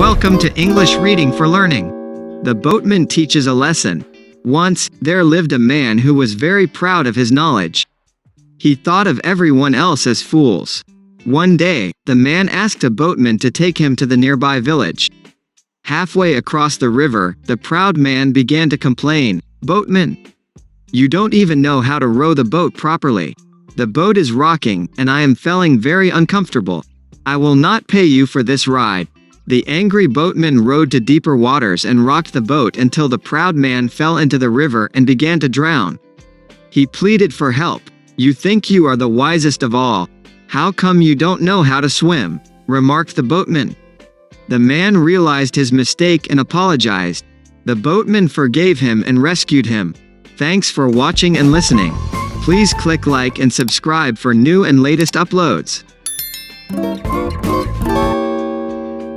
Welcome to English Reading for Learning. The Boatman teaches a lesson. Once, there lived a man who was very proud of his knowledge. He thought of everyone else as fools. One day, the man asked a boatman to take him to the nearby village. Halfway across the river, the proud man began to complain, "Boatman, you don't even know how to row the boat properly. The boat is rocking, and I am feeling very uncomfortable. I will not pay you for this ride." The angry boatman rowed to deeper waters and rocked the boat until the proud man fell into the river and began to drown. He pleaded for help. "You think you are the wisest of all. How come you don't know how to swim?" remarked the boatman. The man realized his mistake and apologized. The boatman forgave him and rescued him. Thanks for watching and listening. Please click like and subscribe for new and latest uploads.